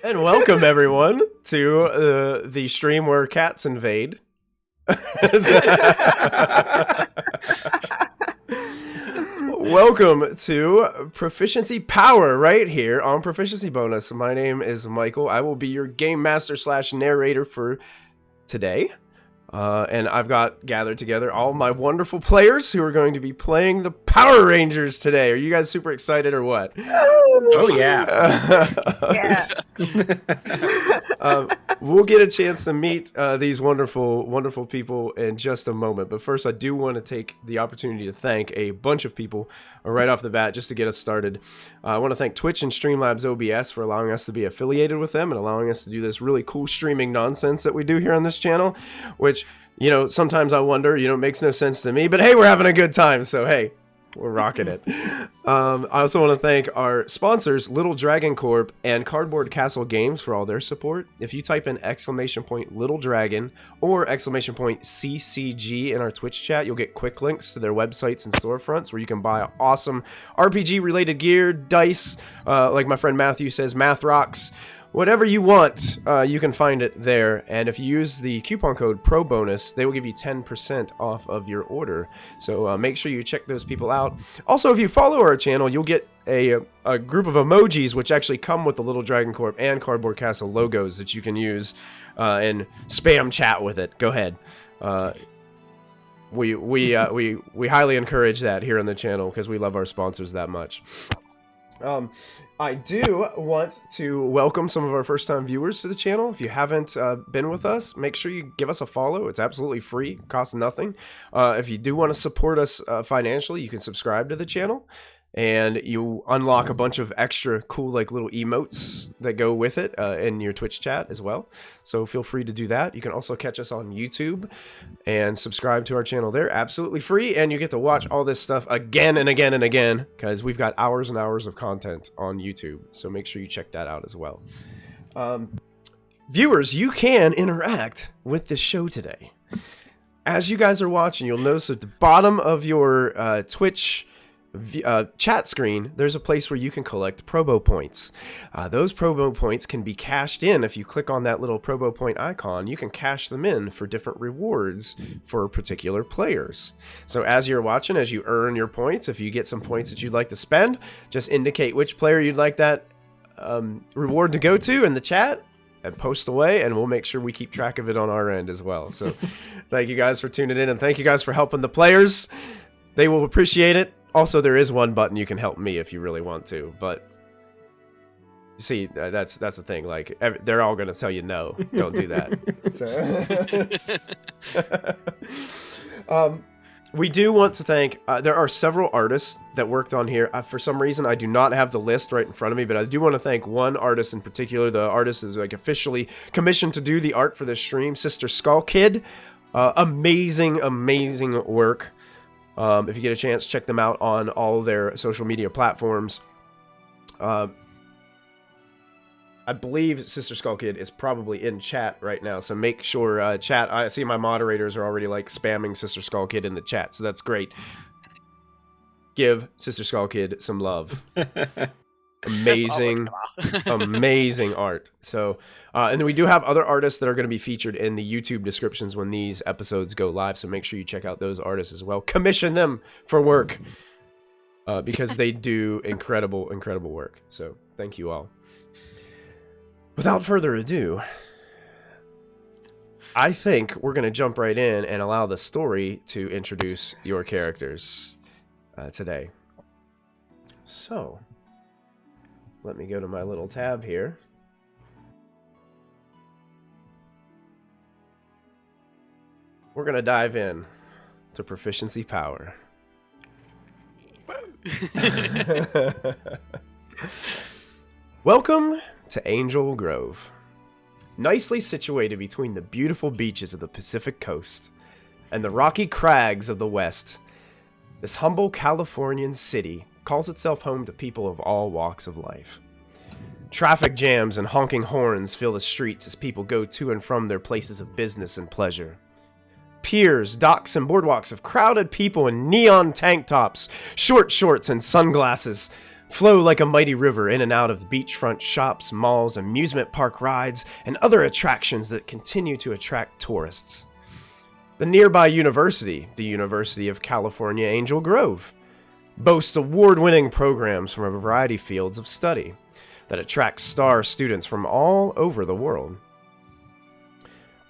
And welcome everyone to the stream where cats invade. Welcome to Proficiency Power right here on Proficiency Bonus. My name is Michael. I will be your game master / narrator for today. And I've got gathered together all my wonderful players who are going to be playing the Power Rangers today. Are you guys super excited or what? Oh yeah. We'll get a chance to meet these wonderful people in just a moment. But first, I do want to take the opportunity to thank a bunch of people right off the bat just to get us started. I want to thank Twitch and Streamlabs OBS for allowing us to be affiliated with them and allowing us to do this really cool streaming nonsense that we do here on this channel, which, you know, sometimes I wonder, it makes no sense to me, but hey, we're having a good time, so hey, we're rocking it. I also want to thank our sponsors, Little Dragon Corp and Cardboard Castle Games, for all their support. If you type in !Little Dragon or !CCG in our Twitch chat, you'll get quick links to their websites and storefronts where you can buy awesome RPG-related gear, dice, like my friend Matthew says, math rocks. Whatever you want, you can find it there. And if you use the coupon code PROBONUS, they will give you 10% off of your order. So make sure you check those people out. Also, if you follow our channel, you'll get a group of emojis which actually come with the Little Dragon Corp and Cardboard Castle logos that you can use and spam chat with it. Go ahead. We highly encourage that here on the channel because we love our sponsors that much. I do want to welcome some of our first-time viewers to the channel. If you haven't been with us, make sure you give us a follow. It's absolutely free, costs nothing. If you do want to support us financially, you can subscribe to the channel, and you unlock a bunch of extra cool, like, little emotes that go with it in your Twitch chat as well. So feel free to do that. You can also catch us on YouTube and subscribe to our channel there, absolutely free, and you get to watch all this stuff again and again and again, because we've got hours and hours of content on YouTube. So make sure you check that out as well. Viewers, you can interact with this show today. As you guys are watching, you'll notice at the bottom of your Twitch chat screen, there's a place where you can collect Probo points. Those Probo points can be cashed in. If you click on that little Probo point icon, you can cash them in for different rewards for particular players. So as you're watching, as you earn your points, if you get some points that you'd like to spend, just indicate which player you'd like that reward to go to in the chat and post away, and we'll make sure we keep track of it on our end as well. So thank you guys for tuning in, and thank you guys for helping the players. They will appreciate it. Also, there is one button you can help me if you really want to, but see, that's the thing. Like, they're all going to tell you no, don't do that. We do want to thank, there are several artists that worked on here. For some reason, I do not have the list right in front of me, but I do want to thank one artist in particular. The artist is like officially commissioned to do the art for this stream, Sister Skull Kid. Amazing work. If you get a chance, check them out on all their social media platforms. I believe Sister Skull Kid is probably in chat right now, so make sure, chat, I see my moderators are already, like, spamming Sister Skull Kid in the chat, so that's great. Give Sister Skull Kid some love. Amazing, amazing art. So, and then we do have other artists that are going to be featured in the YouTube descriptions when these episodes go live, so make sure you check out those artists as well. Commission them for work, because they do incredible, incredible work. So, thank you all. Without further ado, I think we're going to jump right in and allow the story to introduce your characters today. So, let me go to my little tab here. We're going to dive in to Proficiency Power. Welcome to Angel Grove. Nicely situated between the beautiful beaches of the Pacific Coast and the rocky crags of the West, this humble Californian city calls itself home to people of all walks of life. Traffic jams and honking horns fill the streets as people go to and from their places of business and pleasure. Piers, docks, and boardwalks of crowded people in neon tank tops, short shorts, and sunglasses flow like a mighty river in and out of the beachfront shops, malls, amusement park rides, and other attractions that continue to attract tourists. The nearby university, the University of California, Angel Grove, boasts award-winning programs from a variety of fields of study that attract star students from all over the world.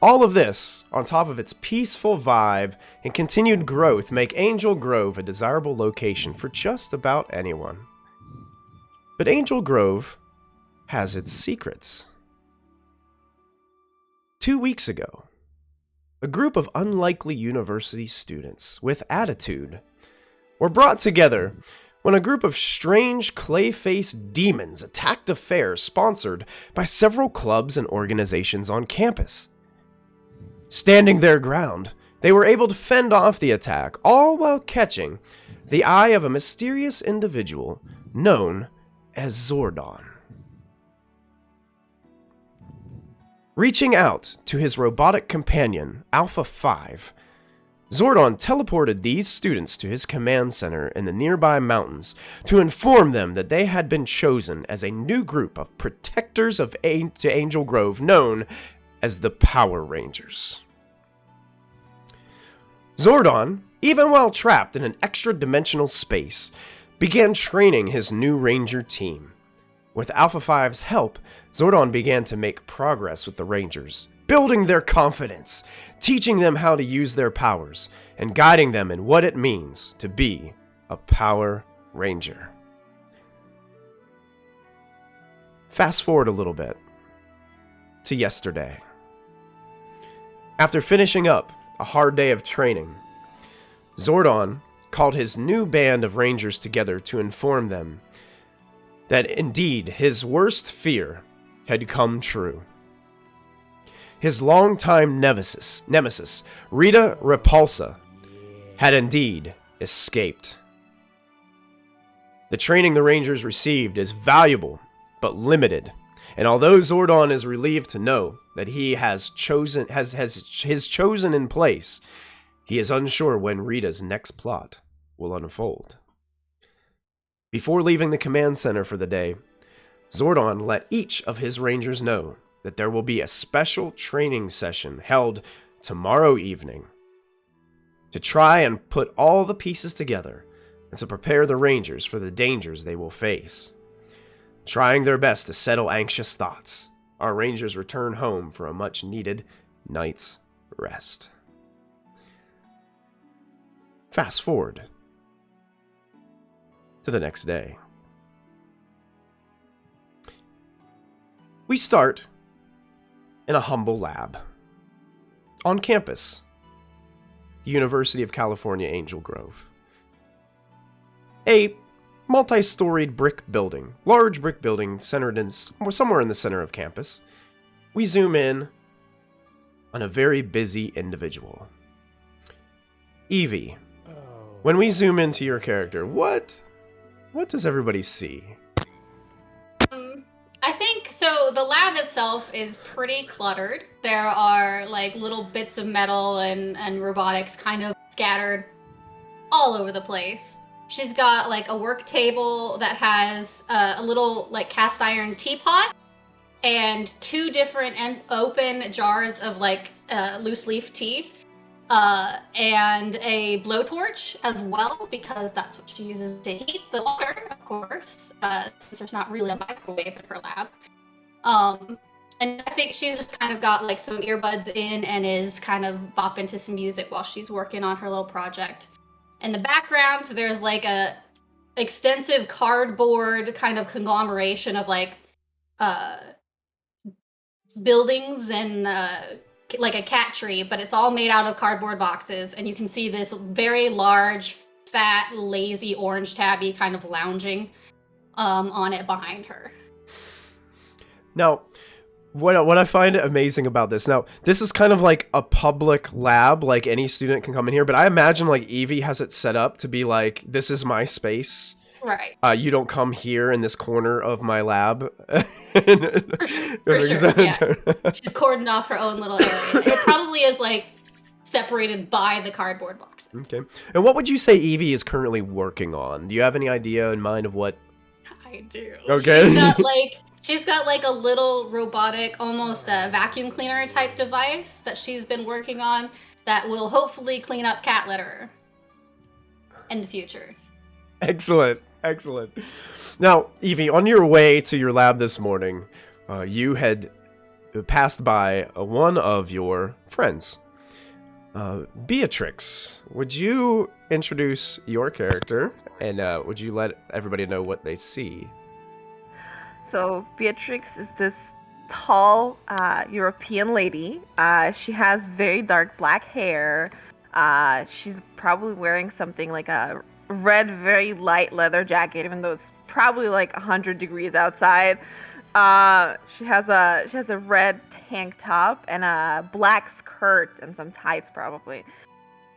All of this, on top of its peaceful vibe and continued growth, make Angel Grove a desirable location for just about anyone. But Angel Grove has its secrets. 2 weeks ago, a group of unlikely university students with attitude were brought together when a group of strange clay-faced demons attacked a fair sponsored by several clubs and organizations on campus. Standing their ground, they were able to fend off the attack, all while catching the eye of a mysterious individual known as Zordon. Reaching out to his robotic companion, Alpha 5, Zordon teleported these students to his command center in the nearby mountains to inform them that they had been chosen as a new group of protectors of to Angel Grove known as the Power Rangers. Zordon, even while trapped in an extra-dimensional space, began training his new Ranger team. With Alpha 5's help, Zordon began to make progress with the Rangers, building their confidence, teaching them how to use their powers, and guiding them in what it means to be a Power Ranger. Fast forward a little bit to yesterday. After finishing up a hard day of training, Zordon called his new band of Rangers together to inform them that indeed his worst fear had come true. His longtime nemesis, Rita Repulsa, had indeed escaped. The training the Rangers received is valuable but limited, and although Zordon is relieved to know that he has his chosen in place, he is unsure when Rita's next plot will unfold. Before leaving the command center for the day, Zordon let each of his Rangers know that there will be a special training session held tomorrow evening to try and put all the pieces together and to prepare the Rangers for the dangers they will face. Trying their best to settle anxious thoughts, our Rangers return home for a much-needed night's rest. Fast forward to the next day. We start in a humble lab on campus, the University of California, Angel Grove. A multi-storied brick building, large brick building centered in somewhere in the center of campus. We zoom in on a very busy individual. Evie, when we zoom into your character, what does everybody see? I think so. The lab itself is pretty cluttered. There are like little bits of metal and robotics kind of scattered all over the place. She's got like a work table that has a little like cast iron teapot and two different open jars of like loose leaf tea. And a blowtorch as well, because that's what she uses to heat the water, of course, since there's not really a microwave in her lab. And I think she's just kind of got like some earbuds in and is kind of bopping to some music while she's working on her little project. In the background, there's like a extensive cardboard kind of conglomeration of like buildings and like a cat tree, but it's all made out of cardboard boxes, and you can see this very large, fat, lazy orange tabby kind of lounging on it behind her. Now, what I find amazing about this, now, this is kind of like a public lab, like any student can come in here, but I imagine like Evie has it set up to be like, this is my space. Right. You don't come here in this corner of my lab. For sure, yeah. She's cordoned off her own little area. It probably is like separated by the cardboard box. Okay. And what would you say Evie is currently working on? Do you have any idea in mind of what? I do. Okay. She's got like a little robotic, almost a vacuum cleaner type device that she's been working on that will hopefully clean up cat litter in the future. Excellent. Now, Evie, on your way to your lab this morning, you had passed by one of your friends, Beatrix. Would you introduce your character, and would you let everybody know what they see? So, Beatrix is this tall European lady. She has very dark black hair. She's probably wearing something like a red, very light leather jacket, even though it's probably like 100 degrees outside. She has a red tank top and a black skirt and some tights, probably.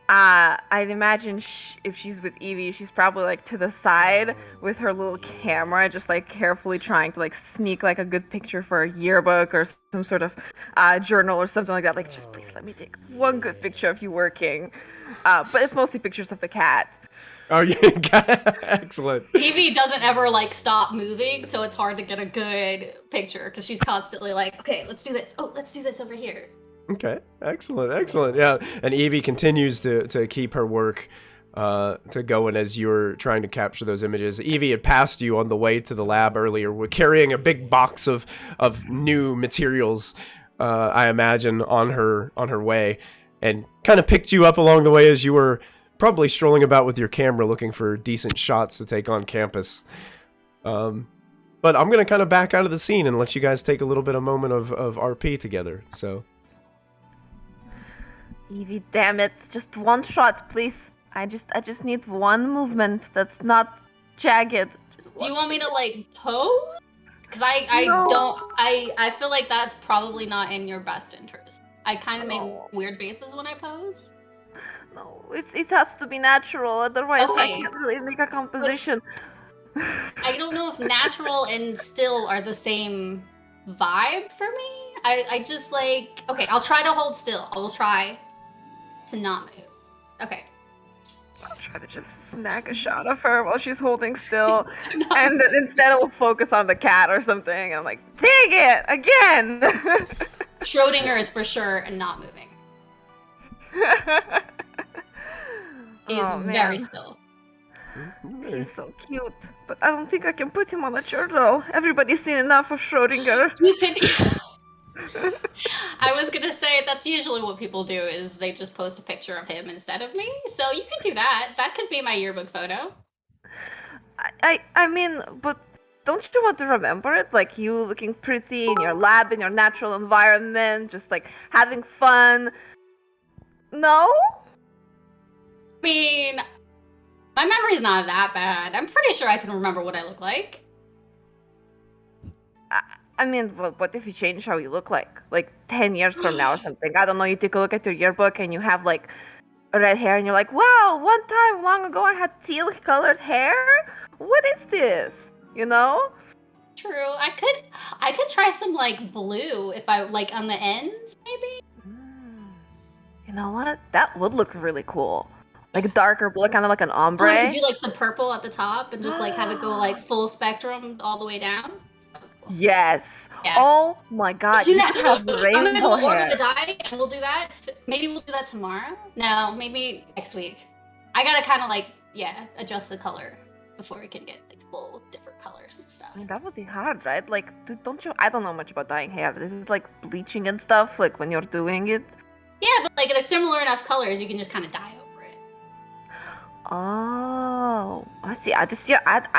I'd imagine if she's with Evie, she's probably like to the side with her little camera, just like carefully trying to like sneak like a good picture for a yearbook or some sort of journal or something like that. Like, just please let me take one good picture of you working. But it's mostly pictures of the cat. Oh, yeah. Excellent. Evie doesn't ever like stop moving, so it's hard to get a good picture because she's constantly like, okay, let's do this. Oh, let's do this over here. Okay, excellent. Yeah, and Evie continues to keep her work to going as you're trying to capture those images. Evie had passed you on the way to the lab earlier, carrying a big box of new materials, I imagine, on her way, and kind of picked you up along the way as you were probably strolling about with your camera looking for decent shots to take on campus. But I'm going to kind of back out of the scene and let you guys take a little bit of moment of RP together, so... Evie, damn it. Just one shot, please. I just need one movement that's not jagged. Do you want me to like pose? Because I feel like that's probably not in your best interest. I kind of make weird faces when I pose. No, it has to be natural, otherwise Okay. I can't really make a composition. I don't know if natural and still are the same vibe for me. I just like, okay, I'll try to hold still. I will try to not move. Okay. I'll try to just snag a shot of her while she's holding still, and then instead I'll focus on the cat or something, and I'm like, dang it, again! Schrodinger is for sure not moving. He's very still. He's so cute, but I don't think I can put him on a journal. Everybody's seen enough of Schrodinger. You could... I was gonna say that's usually what people do is they just post a picture of him instead of me. So you can do that. That could be my yearbook photo. I mean, but don't you want to remember it? Like you looking pretty in your lab, in your natural environment, just like having fun. No? I mean, my memory's not that bad. I'm pretty sure I can remember what I look like. I mean, well, what if you change how you look like 10 years from now or something? I don't know, you take a look at your yearbook and you have like red hair and you're like, wow, one time long ago I had teal colored hair? What is this? You know? True. I could try some like blue if I like on the end, maybe. You know what? That would look really cool. Like darker blue, kind of like an Oh, ombre. I could do like some purple at the top and just like have it go like full spectrum all the way down. Yes. Yeah. Oh my god, Do you that. could have I'm gonna rainbow go order hair. the dye and we'll do that. Maybe we'll do that tomorrow. No, maybe next week. I gotta kind of like adjust the color before we can get like full different colors and stuff. I mean, that would be hard, right? Like, don't you? I don't know much about dyeing hair. This is like bleaching and stuff. Like when you're doing it. Yeah, but like they're similar enough colors, you can just kind of dye over it. Oh, I see. I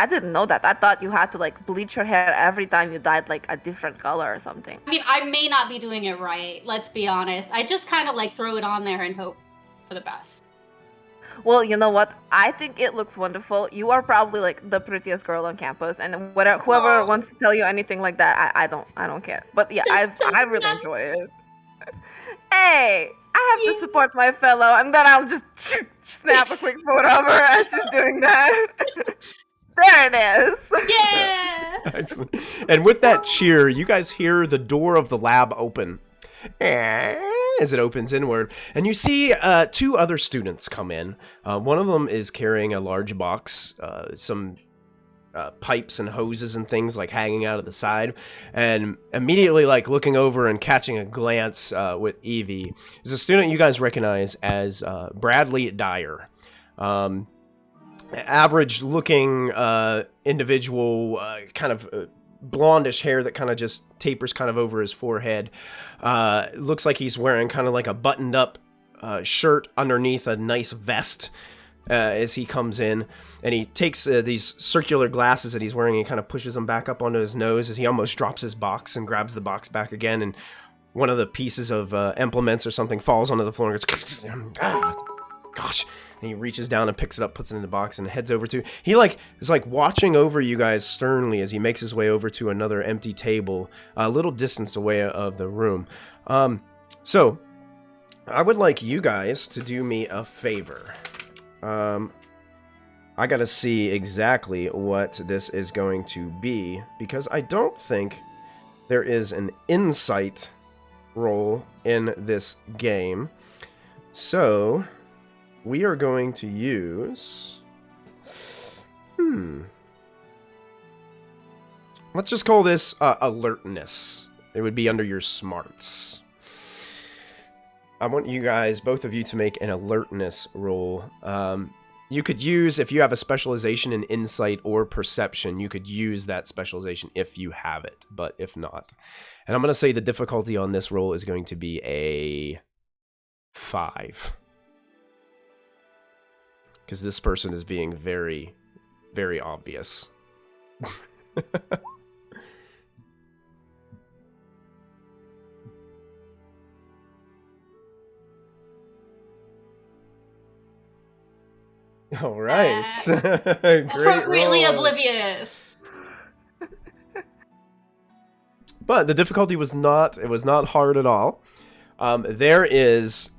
didn't know that. I thought you had to like bleach your hair every time you dyed like a different color or something. I mean, I may not be doing it right. Let's be honest. I just kind of like throw it on there and hope for the best. Well, you know what? I think it looks wonderful. You are probably like the prettiest girl on campus, and whoever wants to tell you anything like that, I don't care. But yeah, I really enjoy it. Hey, I have to support my fellow, and then I'll just snap a quick photo of her as she's doing that. There it is. Yeah. Excellent. And with that cheer, you guys hear the door of the lab open as it opens inward, and you see two other students come in. One of them is carrying a large box, some pipes and hoses and things like hanging out of the side, and immediately like looking over and catching a glance with Evie is a student you guys recognize as Bradley Dyer. Average looking individual, kind of blondish hair that kind of just tapers kind of over his forehead. Looks like he's wearing kind of like a buttoned up shirt underneath a nice vest as he comes in, and he takes these circular glasses that he's wearing and he kind of pushes them back up onto his nose as he almost drops his box and grabs the box back again, and one of the pieces of implements or something falls onto the floor and goes, gosh. And he reaches down and picks it up, puts it in the box, and heads over to... He, is watching over you guys sternly as he makes his way over to another empty table, a little distance away of the room. So, I would like you guys to do me a favor. I gotta see exactly what this is going to be, because I don't think there is an insight roll in this game. So... we are going to use... let's just call this alertness. It would be under your smarts. I want you guys, both of you, to make an alertness roll. You could use, if you have a specialization in insight or perception, you could use that specialization if you have it, but if not. And I'm going to say the difficulty on this roll is going to be a 5. Because this person is being very, very obvious. All right. Great Appropriately roll. oblivious. But the difficulty was not hard at all. There is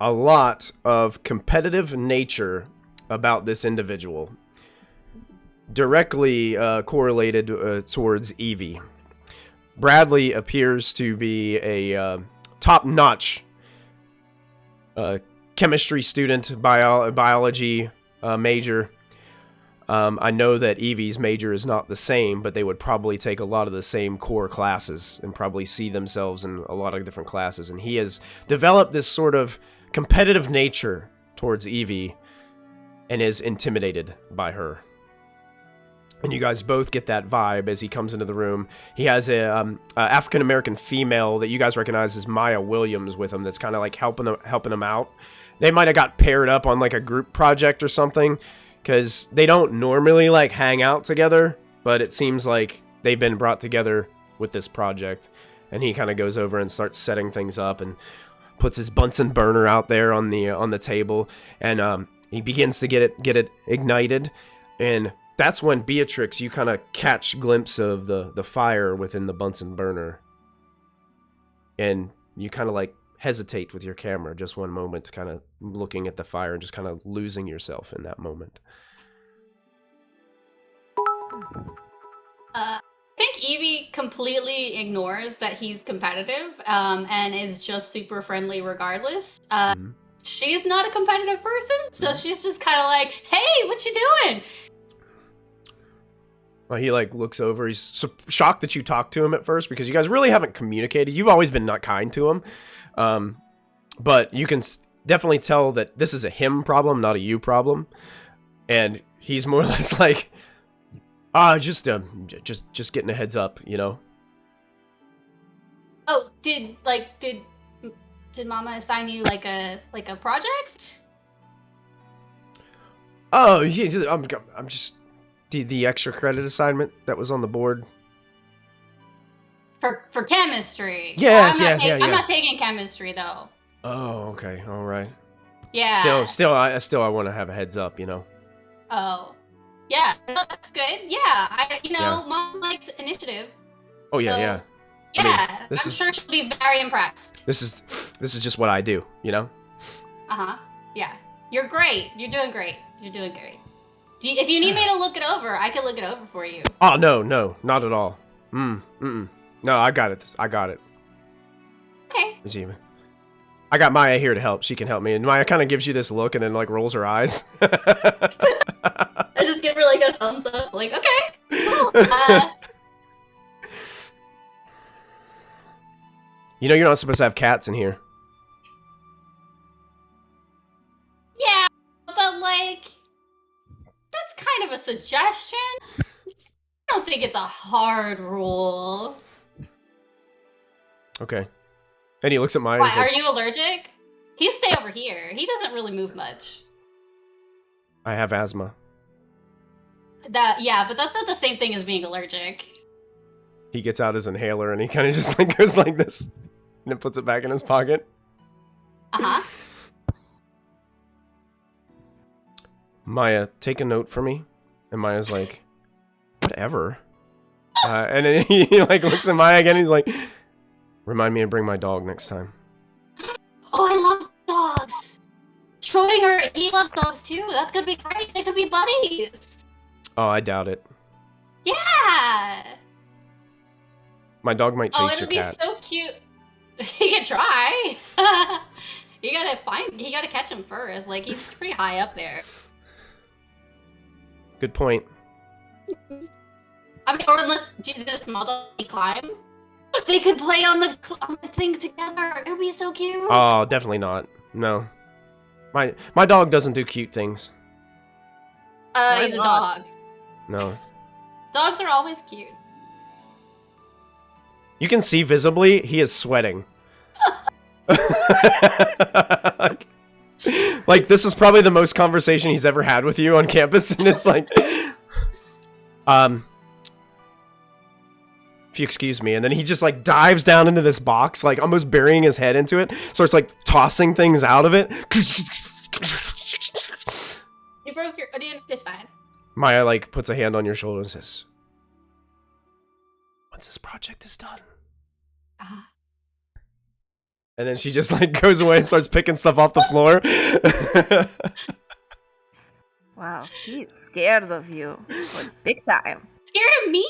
a lot of competitive nature about this individual, directly correlated towards Evie. Bradley appears to be a top-notch chemistry student, biology major. I know that Evie's major is not the same, but they would probably take a lot of the same core classes and probably see themselves in a lot of different classes. And he has developed this sort of competitive nature towards Evie and is intimidated by her. And you guys both get that vibe as he comes into the room. He has a African-American female that you guys recognize as Maya Williams with him that's kind of like helping him out. They might have got paired up on like a group project or something, because they don't normally like hang out together, but it seems like they've been brought together with this project. And he kind of goes over and starts setting things up and puts his Bunsen burner out there on the table, and he begins to get it ignited. And that's when, Beatrix, you kind of catch glimpse of the fire within the Bunsen burner, and you kind of like hesitate with your camera just one moment, kind of looking at the fire and just kind of losing yourself in that moment. I think Evie completely ignores that he's competitive and is just super friendly regardless. She's not a competitive person, so she's just kind of like, hey, what you doing? Well, he like looks over. He's shocked that you talked to him at first because you guys really haven't communicated. You've always been not kind to him. But you can definitely tell that this is a him problem, not a you problem. And he's more or less like, just getting a heads up, you know? Oh, did Mama assign you like a project? Oh, yeah, I'm just the extra credit assignment that was on the board. For chemistry. Yes, I'm not taking chemistry though. Oh, okay, all right. Yeah. Still, I want to have a heads up, you know. Oh, yeah, that's good. Yeah, Mom likes initiative. Oh yeah, so, yeah. Yeah, I mean, I'm sure she'll be very impressed. This is just what I do, you know. Yeah, you're great. You're doing great. If you need me to look it over, I can look it over for you. Oh no, not at all. No, I got it. Okay. I got Maya here to help. She can help me. And Maya kind of gives you this look and then like rolls her eyes. I just give her like a thumbs up, like, okay, cool. You know you're not supposed to have cats in here. Yeah, but like, that's kind of a suggestion. I don't think it's a hard rule. Okay. And he looks at Maya. Why, like, are you allergic? He stay over here. He doesn't really move much. I have asthma. Yeah, but that's not the same thing as being allergic. He gets out his inhaler and he kind of just like goes like this. And then puts it back in his pocket. Maya, take a note for me. And Maya's like, whatever. And then he like looks at Maya again and he's like, remind me to bring my dog next time. Oh, I love dogs. Schrodinger, he loves dogs too. That's gonna be great. They could be buddies. Oh, I doubt it. Yeah. My dog might chase your cat. Oh, it'll be so cute. He can try. You gotta catch him first. Like, he's pretty high up there. Good point. I mean, or unless Jesus model climb, they could play on the thing together. It would be so cute. Oh, definitely not. No. My dog doesn't do cute things. He's a dog. No. Dogs are always cute. You can see visibly he is sweating. Like, this is probably the most conversation he's ever had with you on campus, and it's like, if you excuse me, and then he just like dives down into this box, like almost burying his head into it, starts like tossing things out of it. You broke your. It's fine. Maya like puts a hand on your shoulder and says, "Once this project is done." And then she just like goes away and starts picking stuff off the floor. Wow, he's scared of you. Like, big time. Scared of me?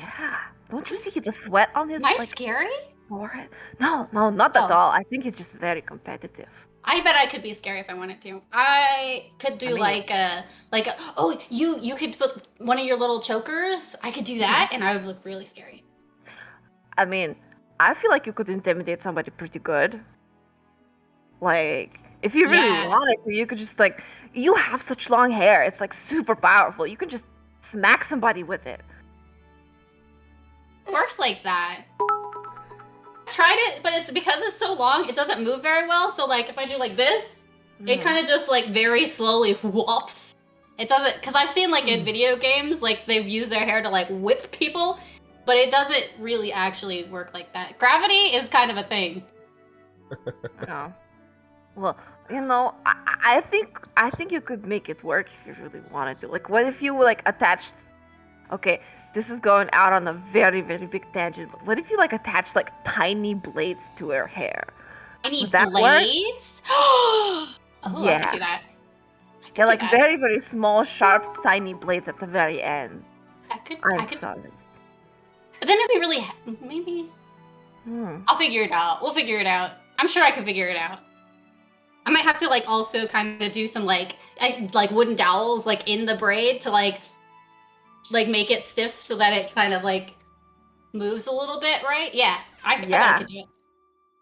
Yeah. Don't you see the sweat on his Am I scary? forehead? No, not at all. I think he's just very competitive. I bet I could be scary if I wanted to. I could do oh, you could put one of your little chokers. I could do that, and I would look really scary. I mean, I feel like you could intimidate somebody pretty good. Like, if you really wanted to, you could just like, you have such long hair. It's like super powerful. You could just smack somebody with it. It works like that. Tried it, but it's because it's so long, it doesn't move very well. So like, if I do like this, it kind of just like very slowly whoops. It doesn't, because I've seen like in video games, like they've used their hair to like whip people, but it doesn't really actually work like that. Gravity is kind of a thing. Oh. Well, you know, I think you could make it work if you really wanted to. Like, what if you like attached? Okay, this is going out on a very, very big tangent. But what if you like attached like tiny blades to her hair? Tiny Would that blades? Oh, Yeah. I could do that. Yeah, like very, very small, sharp, tiny blades at the very end. I could. saw it. But then it'd be really maybe. I'll figure it out. We'll figure it out. I'm sure I could figure it out. I might have to like also kind of do some like wooden dowels like in the braid to like make it stiff so that it kind of like moves a little bit, right? Yeah, I bet I could do it.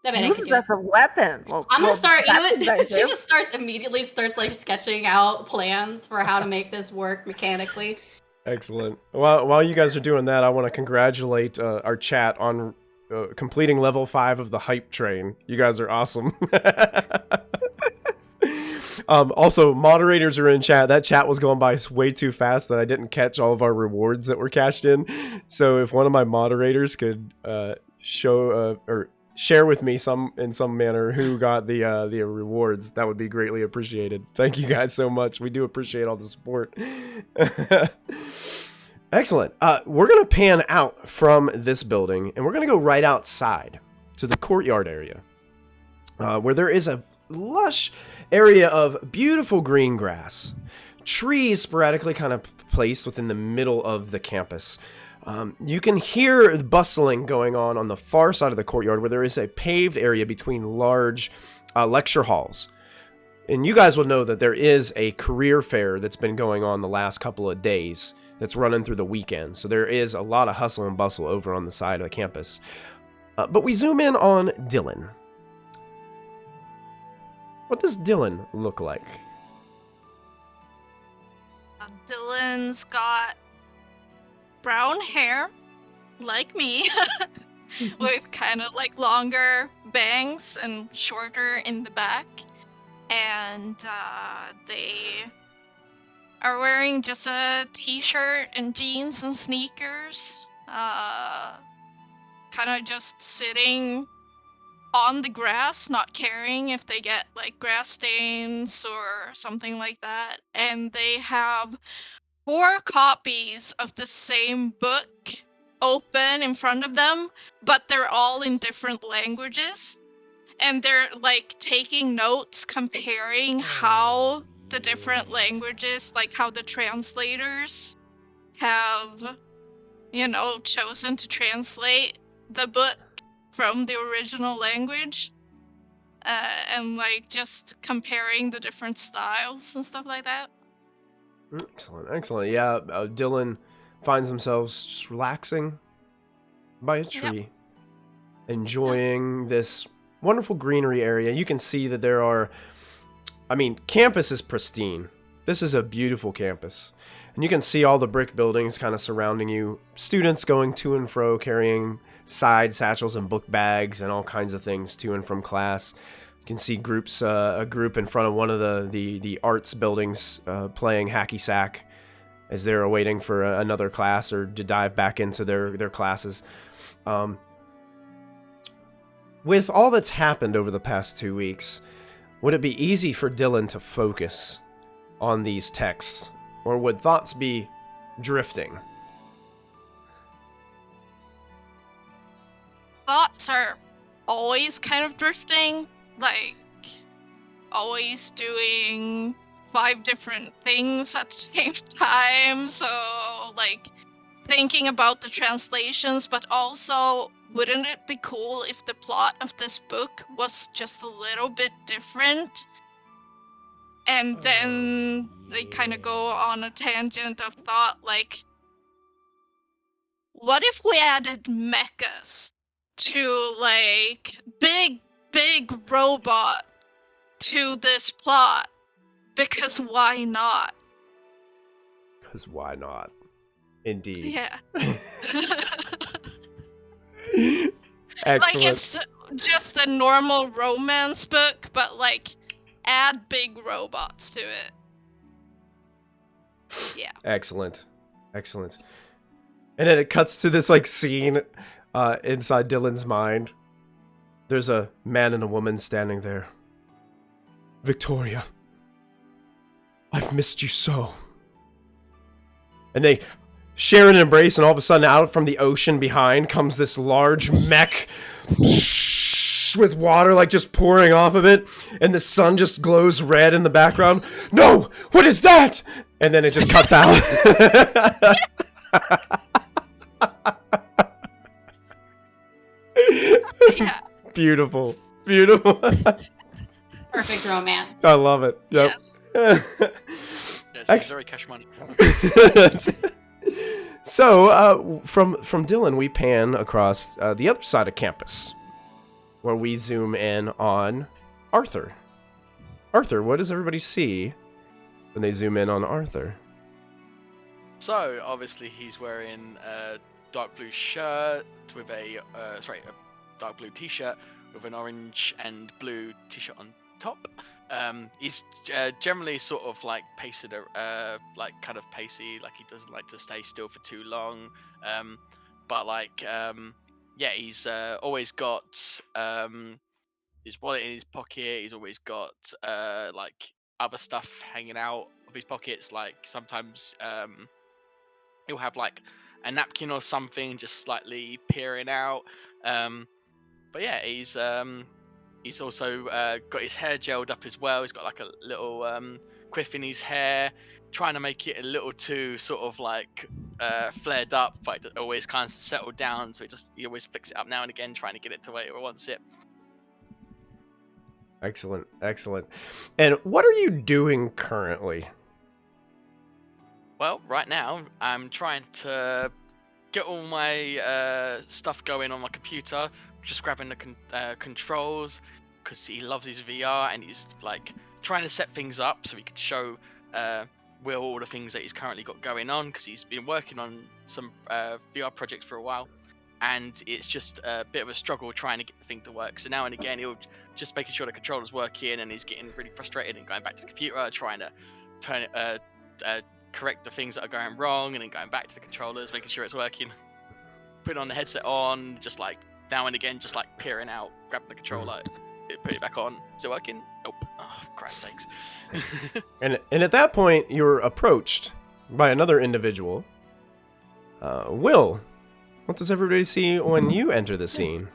I bet I could do it. That's a weapon. Well, I'm gonna start. You know what? She just immediately starts like sketching out plans for how to make this work mechanically. Excellent. While you guys are doing that, I want to congratulate our chat on completing level 5 of the hype train. You guys are awesome. Also, moderators are in chat. That chat was going by way too fast that I didn't catch all of our rewards that were cashed in. So if one of my moderators could show or share with me in some manner who got the rewards, that would be greatly appreciated. Thank you guys so much. We do appreciate all the support. Excellent. We're going to pan out from this building, and we're going to go right outside to the courtyard area, where there is a lush area of beautiful green grass. Trees sporadically kind of placed within the middle of the campus. You can hear bustling going on the far side of the courtyard, where there is a paved area between large lecture halls. And you guys will know that there is a career fair that's been going on the last couple of days that's running through the weekend. So there is a lot of hustle and bustle over on the side of the campus. But we zoom in on Dylan. What does Dylan look like? Dylan's got brown hair, like me, with kind of like longer bangs and shorter in the back. And they are wearing just a t-shirt and jeans and sneakers. Kind of just sitting on the grass, not caring if they get like grass stains or something like that. And they have 4 copies of the same book open in front of them, but they're all in different languages. And they're like taking notes, comparing how the different languages, like how the translators have, chosen to translate the book from the original language, and like just comparing the different styles and stuff like that. Excellent. Yeah, Dylan finds himself just relaxing by a tree, enjoying this wonderful greenery area. You can see that there are, campus is pristine. This is a beautiful campus. And you can see all the brick buildings kind of surrounding you. Students going to and fro, carrying side satchels and book bags and all kinds of things to and from class. You can see a group in front of one of the arts buildings playing hacky sack as they're awaiting for another class or to dive back into their classes. With all that's happened over the past 2 weeks, would it be easy for Dylan to focus on these texts, or would thoughts be drifting? Thoughts are always kind of drifting, like always doing 5 different things at the same time, so like thinking about the translations, but also wouldn't it be cool if the plot of this book was just a little bit different? And then they kind of go on a tangent of thought, like, what if we added mechas to, like, big robot to this plot? Because why not? Because why not? Indeed. Yeah. Excellent. Like, it's just a normal romance book, but, like, add big robots to it. Yeah. Excellent. And then it cuts to this, like, scene inside Dylan's mind. There's a man and a woman standing there. Victoria, I've missed you so. And they share an embrace, and all of a sudden, out from the ocean behind comes this large mech with water, like, just pouring off of it, and the sun just glows red in the background. No! What is that? And then it just cuts out. Yeah. Beautiful. Beautiful. Perfect romance. I love it. Yep. Yes. Yes, he's very cash money. So, from Dylan, we pan across the other side of campus, where we zoom in on Arthur. Arthur, what does everybody see when they zoom in on Arthur? So obviously he's wearing a dark blue shirt with a dark blue t-shirt with an orange and blue t-shirt on top. He's generally sort of like pacey, kind of pacey, like he doesn't like to stay still for too long. But like yeah, he's always got his wallet in his pocket. He's always got like other stuff hanging out of his pockets. Like sometimes he'll have like a napkin or something just slightly peering out. But yeah, he's also got his hair gelled up as well. He's got like a little quiff in his hair, trying to make it a little too sort of like flared up, but it always kind of settled down. So he always flicks it up now and again, trying to get it to where he wants it. Excellent, excellent. And what are you doing currently? Well, right now I'm trying to get all my stuff going on my computer. Just grabbing the controls because he loves his VR and he's like trying to set things up so he can show Will all the things that he's currently got going on, because he's been working on some VR projects for a while, and it's just a bit of a struggle trying to get the thing to work. So now and again he'll just making sure the controller's working, and he's getting really frustrated and going back to the computer trying to turn it correct the things that are going wrong, and then going back to the controllers making sure it's working, putting on the headset on, just like now and again just like peering out, grabbing the controller, put it back on. Is it working? Nope. Oh, Christ's sakes. And at that point, you're approached by another individual. Will, what does everybody see when you enter the scene?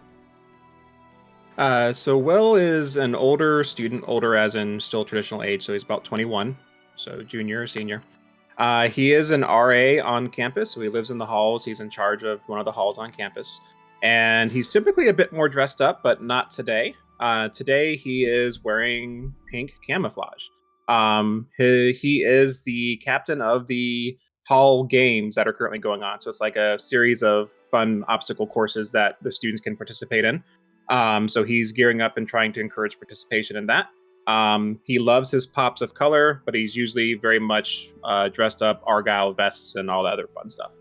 So Will is an older student, older as in still traditional age, so he's about 21, so junior or senior. He is an RA on campus, so he lives in the halls. He's in charge of one of the halls on campus. And he's typically a bit more dressed up, but not today. Today he is wearing pink camouflage. He is the captain of the hall games that are currently going on. So it's like a series of fun obstacle courses that the students can participate in. So he's gearing up and trying to encourage participation in that. He loves his pops of color, but he's usually very much dressed up, Argyle vests and all that other fun stuff.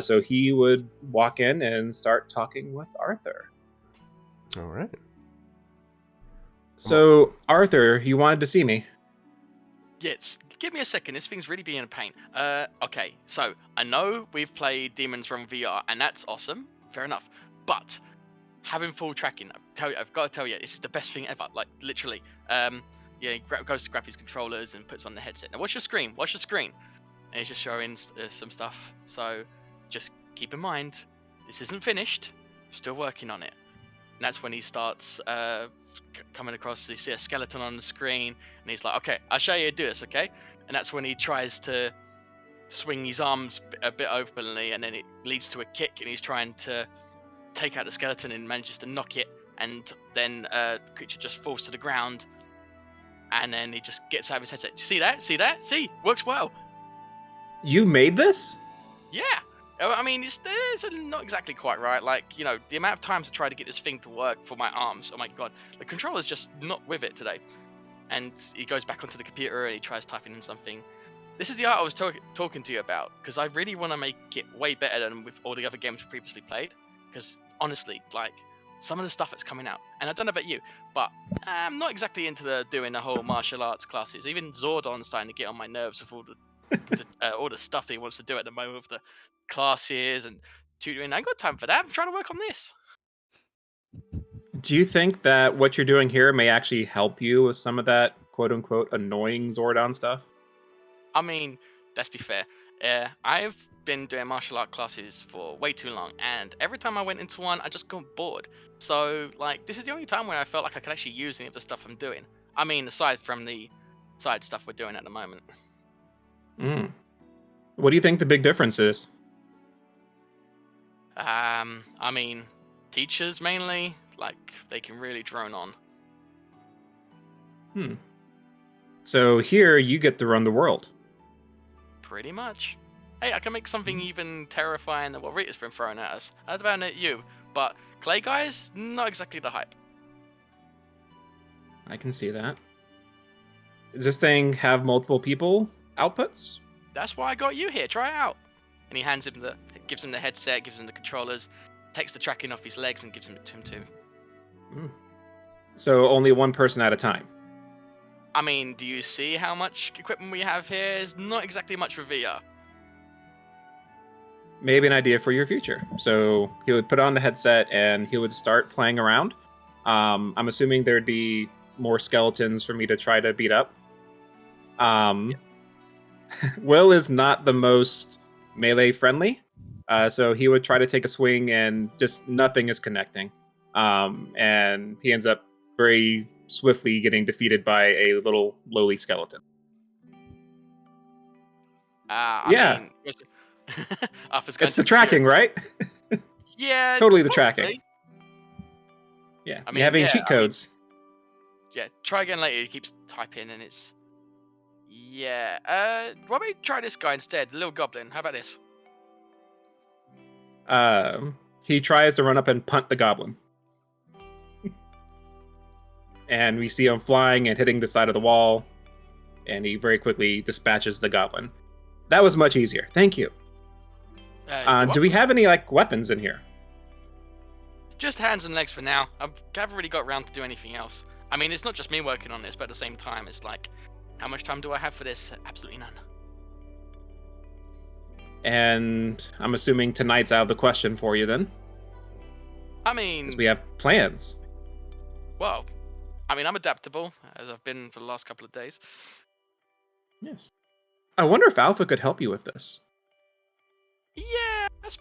So he would walk in and start talking with Arthur. All right. So, Arthur, you wanted to see me? Yes, give me a second. This thing's really being a pain. Okay, so I know we've played Demons Run VR, and that's awesome. Fair enough. But having full tracking, I've got to tell you, this is the best thing ever. Like, literally. Yeah, he goes to grab his controllers and puts on the headset. Now, watch your screen. Watch your screen. And he's just showing some stuff. So, just keep in mind, this isn't finished. Still working on it. And that's when he starts coming across. You see a skeleton on the screen, and he's like, "Okay, I'll show you how to do this, okay?" And that's when he tries to swing his arms a bit openly, and then it leads to a kick, and he's trying to take out the skeleton and manages to knock it, and then the creature just falls to the ground, and then he just gets out of his headset. You see that? See that? See? Works well. You made this? Yeah. I mean, it's not exactly quite right. Like, you know, the amount of times I tried to get this thing to work for my arms, oh my god, the controller's just not with it today. And he goes back onto the computer and he tries typing in something. This is the art I was talking to you about, because I really want to make it way better than with all the other games we previously played. Because, honestly, like, some of the stuff that's coming out, and I don't know about you, but I'm not exactly into doing the whole martial arts classes. Even Zordon's starting to get on my nerves with all the stuff that he wants to do at the moment with the classes and tutoring. I ain't got time for that. I'm trying to work on this. Do you think that what you're doing here may actually help you with some of that quote-unquote annoying Zordon stuff? I mean, let's be fair. I've been doing martial art classes for way too long, and every time I went into one, I just got bored. So, like, this is the only time where I felt like I could actually use any of the stuff I'm doing. I mean, aside from the side stuff we're doing at the moment. What do you think the big difference is? I mean, teachers mainly. Like, they can really drone on. So here you get to run the world. Pretty much. Hey, I can make something even terrifying than what Rita's been throwing at us. That's about it, you. But Clay Guys, not exactly the hype. I can see that. Does this thing have multiple people outputs? That's why I got you here. Try it out. And he gives him the headset, gives him the controllers, takes the tracking off his legs, and gives him it to him too. So only one person at a time. I mean, do you see how much equipment we have here? It's not exactly much for VR. Maybe an idea for your future. So he would put on the headset and he would start playing around. I'm assuming there'd be more skeletons for me to try to beat up. Will is not the most melee friendly, so he would try to take a swing and just nothing is connecting. And he ends up very swiftly getting defeated by a little lowly skeleton. I mean, it's the tracking, right? Yeah, totally the probably. tracking. Yeah, I mean, you having cheat codes. Try again later. He keeps typing, and it's why don't we try this guy instead, the little goblin? How about this? He tries to run up and punt the goblin. And we see him flying and hitting the side of the wall, and he very quickly dispatches the goblin. That was much easier. Thank you. Do we have any weapons in here? Just hands and legs for now. I haven't really got around to do anything else. I mean, it's not just me working on this, but at the same time, it's like, how much time do I have for this? Absolutely none. And I'm assuming tonight's out of the question for you then? I mean... because we have plans. Well, I mean, I'm adaptable, as I've been for the last couple of days. Yes. I wonder if Alpha could help you with this. Yeah, that's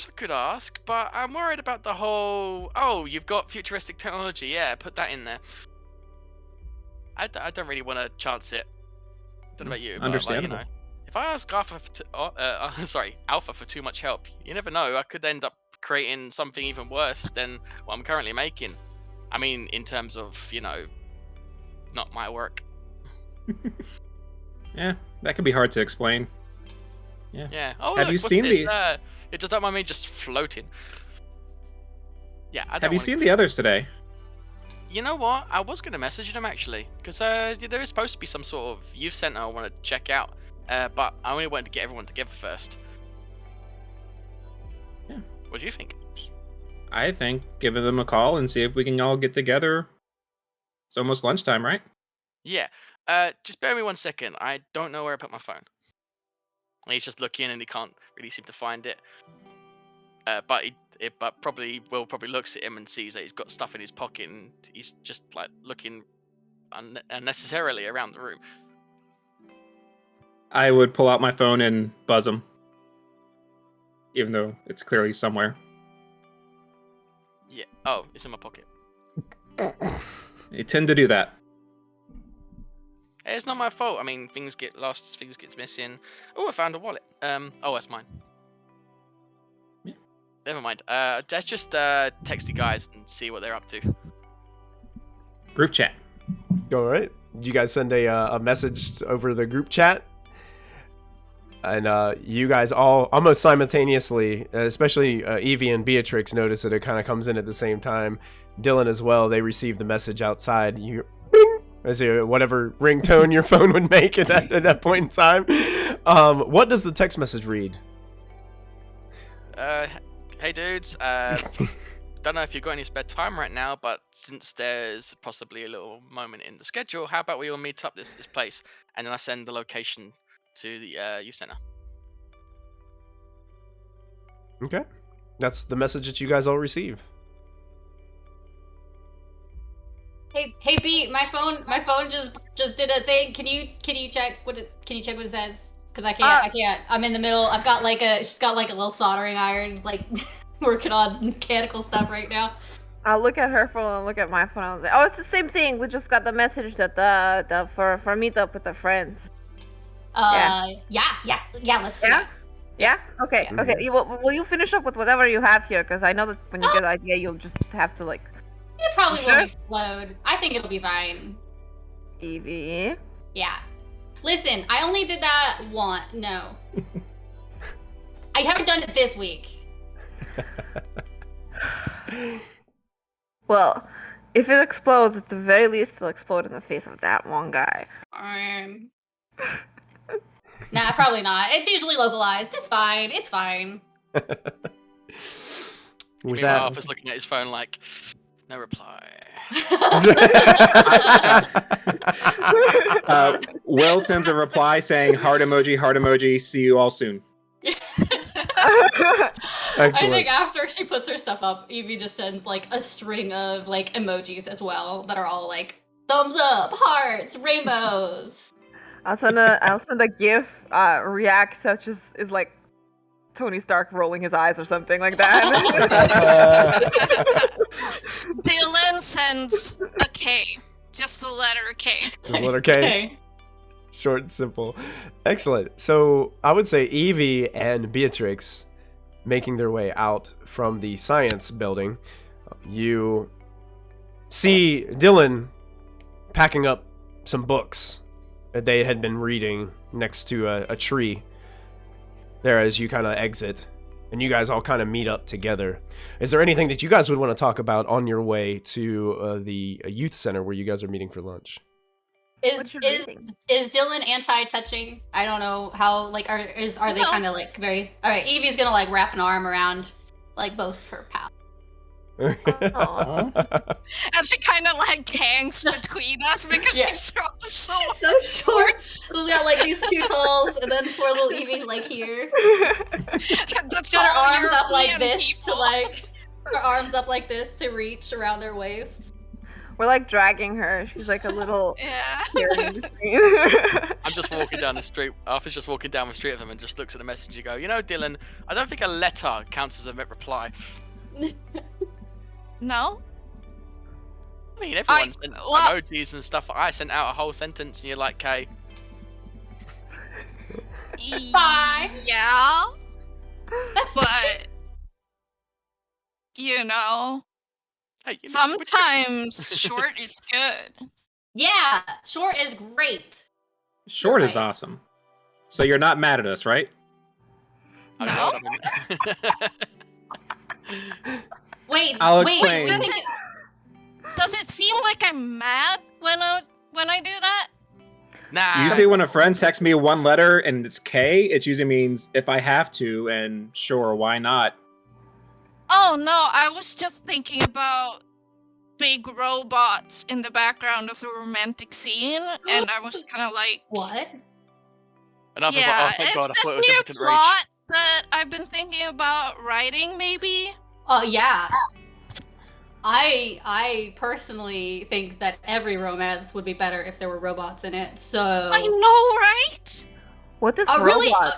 a good ask, but I'm worried about the whole, oh, you've got futuristic technology, yeah, put that in there. I don't really want to chance it. I don't know about you, but understandable. if I ask Alpha for too much help, you never know, I could end up creating something even worse than what I'm currently making. I mean, in terms of, not my work. Yeah, that could be hard to explain. Yeah. Oh, have look, you what's seen this? the? It just don't mind me just floating. Yeah, I don't. Have you seen the others today? You know what? I was gonna message them actually, because there is supposed to be some sort of youth center I want to check out, but I only wanted to get everyone together first. Yeah. What do you think? I think giving them a call and see if we can all get together. It's almost lunchtime, right? Yeah. Just bear with me 1 second. I don't know where I put my phone. And he's just looking and he can't really seem to find it. But Will probably looks at him and sees that he's got stuff in his pocket and he's just looking unnecessarily around the room. I would pull out my phone and buzz him, even though it's clearly somewhere. Yeah. Oh, it's in my pocket. They tend to do that. Hey, it's not my fault. I mean, things get lost, things get missing. Oh, I found a wallet. Oh, that's mine. Yeah. Never mind. Let's just text the guys and see what they're up to. Group chat. All right. You guys send a message over the group chat, and you guys all almost simultaneously, especially Evie and Beatrix, notice that it kind of comes in at the same time. Dylan as well. They receive the message outside. You. As whatever ringtone your phone would make at that point in time. What does the text message read? Hey dudes, don't know if you've got any spare time right now, but since there's possibly a little moment in the schedule, how about we all meet up this place? And then I send the location to the youth center. Okay. That's the message that you guys all receive. Hey, B, my phone just did a thing. Can you check what it says? Because I can't. I'm in the middle. She's got a little soldering iron, working on mechanical stuff right now. I'll look at her phone and look at my phone. I'll say, oh, it's the same thing. We just got the message that for meetup with the friends. Yeah, let's do that. Yeah. Okay. Yeah. Okay. Will you finish up with whatever you have here? Because I know that when you get an idea, you'll just have to like. It probably You won't sure? explode. I think it'll be fine. Evie. Yeah. Listen, I only did that once. No. I haven't done it this week. Well, if it explodes, at the very least, it'll explode in the face of that one guy. Nah, probably not. It's usually localized. It's fine. It's fine. With Meanwhile, that, Arthur's looking at his phone like, no reply. Will sends a reply saying, heart emoji, see you all soon. I Excellent. think after she puts her stuff up, Evie just sends like a string of like emojis as well that are all like thumbs up, hearts, rainbows. I'll send a GIF. React such as is like Tony Stark rolling his eyes or something like that. Dylan sends a K. Just the letter K. Just letter K. Okay. Short and simple. Excellent. So I would say Evie and Beatrix making their way out from the science building. You see Dylan packing up some books that they had been reading next to a tree there as you kind of exit, and you guys all kind of meet up together. Is there anything that you guys would want to talk about on your way to the youth center where you guys are meeting for lunch? Is What you're reading? Dylan anti-touching? I don't know how. Like, are they No. kind of like very? All right, Evie's gonna like wrap an arm around like both of her pals. And she kind of like hangs between us because Yeah. she's so So short. We got like these two talls, and then poor little Evie like here. That's Got her all arms up like European this people. to like her arms up like this to reach around their waist. We're like dragging her. She's like a little Yeah. carrying the screen. I'm just walking down the street. Arthur's just walking down the street of them and just looks at the message and go, you know, Dylan, I don't think a letter counts as a reply. No? I mean, everyone sent well- emojis and stuff. I sent out a whole sentence and you're like, K. Bye. Yeah, That's but you know, Hey, you know, sometimes short is good. yeah. Short is great. Short You're is right. awesome. So you're not mad at us, right? I No. hold on a minute. Wait, I'll wait. explain. You think Does it seem like I'm mad when I do that? Nah. Usually when a friend texts me one letter and it's K, it usually means if I have to, and sure, why not? Oh no, I was just thinking about big robots in the background of the romantic scene, and I was kind of like, what? And Arthur's yeah, like, oh, thank it's God, I thought this it was new impotent rage. plot that I've been thinking about writing, maybe. Oh yeah. I personally think that every romance would be better if there were robots in it. So I know, right? What if Oh, really? robots?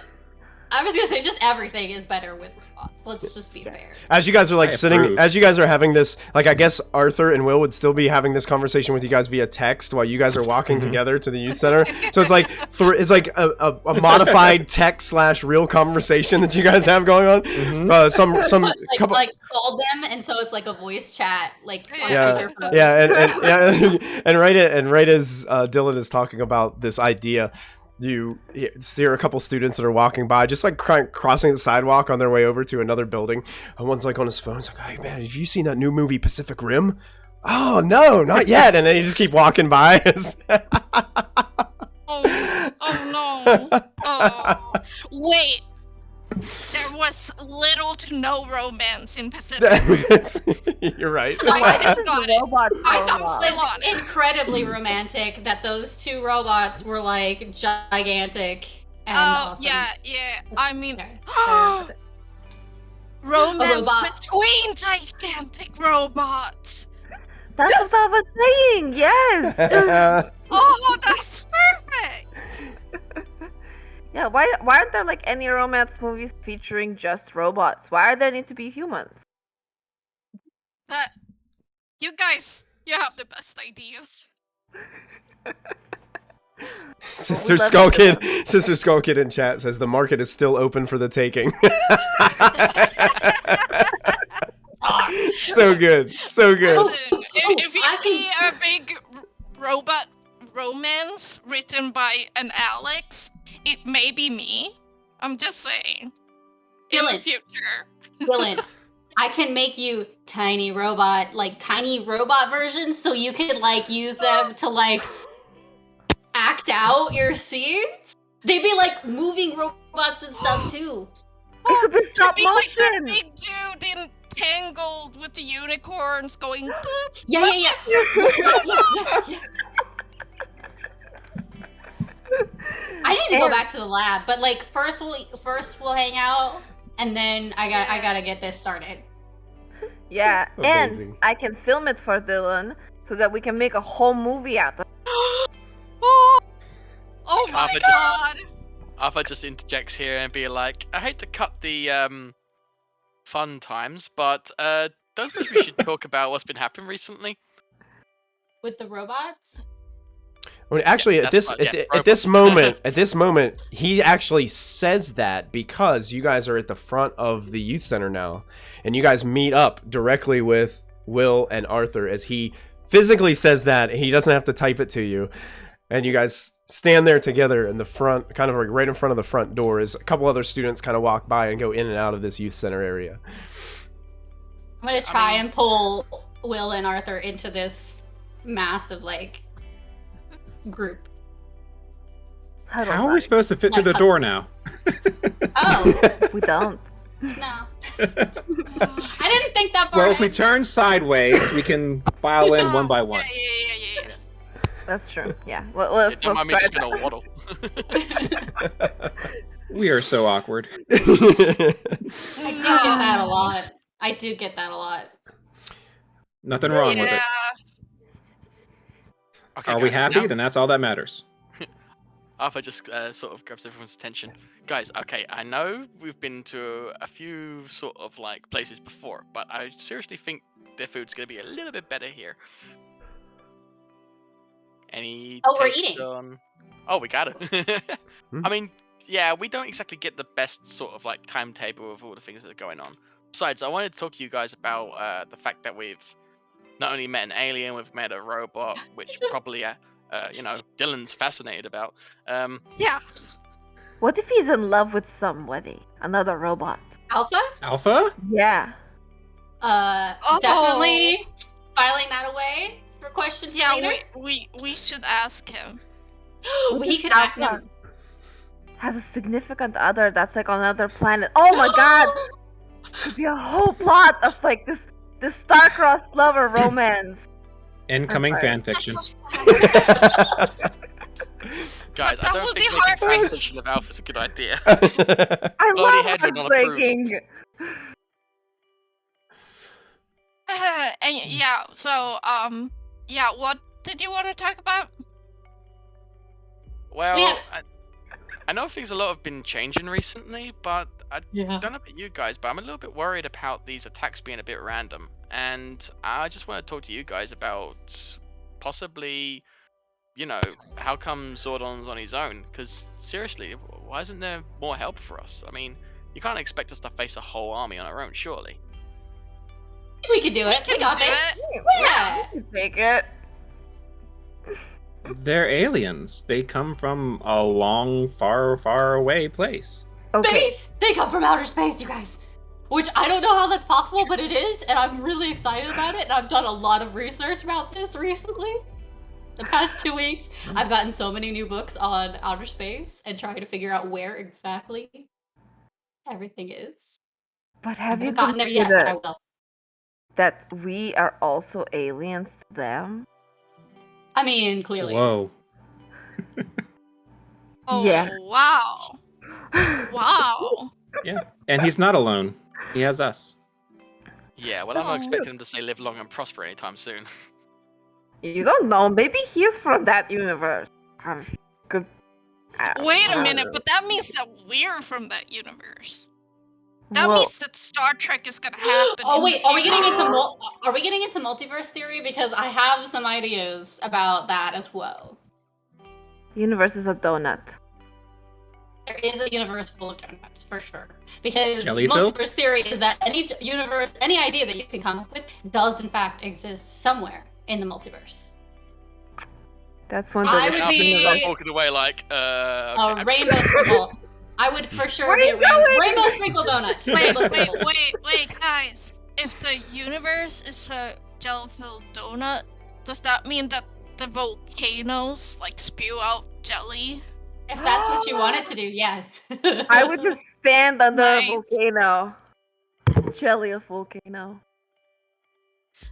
I was gonna say just everything is better with robots. Let's just be fair. As you guys are like I sitting, approve. as you guys are having this, like I guess Arthur and Will would still be having this conversation with you guys via text while you guys are walking together to the youth center. So it's like a modified text / real conversation that you guys have going on. Some like, couple. like called them, and so it's like a voice chat, like on Yeah, speakerphone. yeah, and right as Dylan is talking about this idea, you see a couple students that are walking by, just like crossing the sidewalk on their way over to another building. And one's like on his phone, he's like, "Hey man, have you seen that new movie Pacific Rim?" "Oh no, not yet." And then you just keep walking by. Oh no. Oh. Wait. There was little to no romance in Pacific. You're right. I This got is it. robots I'm robots. still on it. Incredibly romantic that those two robots were like gigantic and Oh, awesome. yeah. I mean, Okay. romance robot. between gigantic robots. That's what I was saying. Yes. Oh, that's perfect. Yeah. Why aren't there like any romance movies featuring just robots? Why there need to be humans? That you guys, you have the best ideas. Sister Skull Kid in chat says the market is still open for the taking. So good. Listen, if you I see a big robot romance written by an Alex, it may be me. I'm just saying. In the Dylan. future. Dylan, I can make you tiny robot versions so you can like use them to like act out your scenes. They'd be like moving robots and stuff too. It could be stop be like that motion. big dude in Tangled with the unicorns going boop. Yeah. I need to go back to the lab, but like first we'll hang out, and then I gotta get this started. Yeah, Amazing. and I can film it for Dylan so that we can make a whole movie out of it. Oh my Alpha god! Alpha just interjects here and be like, I hate to cut the fun times, but don't we should talk about what's been happening recently? With the robots? Well, actually, at That's this robots. moment, he actually says that because you guys are at the front of the youth center now, and you guys meet up directly with Will and Arthur as he physically says that. He doesn't have to type it to you, and you guys stand there together in the front, kind of like right in front of the front door, as a couple other students kind of walk by and go in and out of this youth center area. I'm gonna try and pull Will and Arthur into this massive like group. How are we supposed to fit through the door now? Oh, We don't. no. I didn't think that far Well, if we ahead. turn sideways, we can file in one by one. Yeah. That's true. Yeah. Let's Don't mind me try just that. gonna waddle. We are so awkward. I do get that a lot. Nothing wrong with it. Okay, Are we guys, happy? now- Then that's all that matters. Alpha just sort of grabs everyone's attention. Guys, okay, I know we've been to a few sort of like places before, but I seriously think their food's gonna be a little bit better here. Any Oh, we're takes eating. on- Oh, we got it. I mean, yeah, we don't exactly get the best sort of like timetable of all the things that are going on. Besides, I wanted to talk to you guys about the fact that we've not only met an alien, we've met a robot, which probably, Dylan's fascinated about. Yeah. What if he's in love with somebody? Another robot? Alpha? Alpha? Yeah. Definitely filing that away for question for Yeah, later. we should ask him. He could act. No. Alpha has a significant other that's like on another planet. Oh my god! Could be a whole plot of like this star-crossed lover romance. Incoming Okay. fan That's fiction. so sad. Guys, that I don't would think be making hard. fan fiction of Alpha's a good idea. I Floaty love head would not approve. heartbreaking. And yeah, so what did you want to talk about? Well, Yeah. I know things a lot have been changing recently, but I Yeah. don't know about you guys, but I'm a little bit worried about these attacks being a bit random. And I just want to talk to you guys about possibly, how come Zordon's on his own? Because seriously, why isn't there more help for us? I mean, you can't expect us to face a whole army on our own, surely. We could do it. We can got do this. it. Yeah. Take it. They're aliens. They come from a long, far, far away place. Okay. Space. They come from outer space, you guys. Which I don't know how that's possible, but it is, and I'm really excited about it. And I've done a lot of research about this recently. The past 2 weeks, I've gotten so many new books on outer space and trying to figure out where exactly everything is. But I have you haven't gotten there yet, but I considered will. that we are also aliens to them? I mean, clearly. Whoa. Oh Yeah. wow. Wow. Yeah. And he's not alone. He has us. Yeah, well, I'm not Oh. expecting him to say live long and prosper anytime soon. You don't know. Maybe he's from that universe. Good. Wait a minute, but that means that we're from that universe. That Well, means that Star Trek is gonna happen. Oh in wait, the are we getting future. into are we getting into multiverse theory? Because I have some ideas about that as well. Universe is a donut. There is a universe full of donuts, for sure. Because Jelly filled? multiverse theory is that any universe, any idea that you can come up with does in fact exist somewhere in the multiverse. That's one I thing. would Now be- people start walking away like, okay, A rainbow sprinkle. I would for sure Where be are a you going? rainbow sprinkle donut. Wait, Rainbow wait, sprinkle. wait, guys. If the universe is a jelly-filled donut, does that mean that the volcanoes like spew out jelly? If that's what you want it to do, yeah. I would just stand on the Nice. volcano. Jelly of volcano.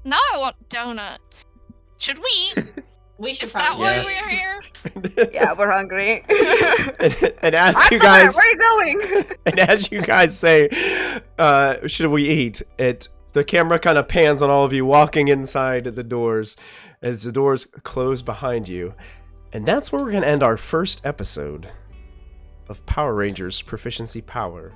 Now I want donuts. Should we eat? We should Is that probably. why Yes. we're here? Yeah, we're hungry. and as you Arthur, guys where are you going? and as you guys say, should we eat? The camera kind of pans on all of you walking inside the doors as the doors close behind you. And that's where we're going to end our first episode of Power Rangers Proficiency Power.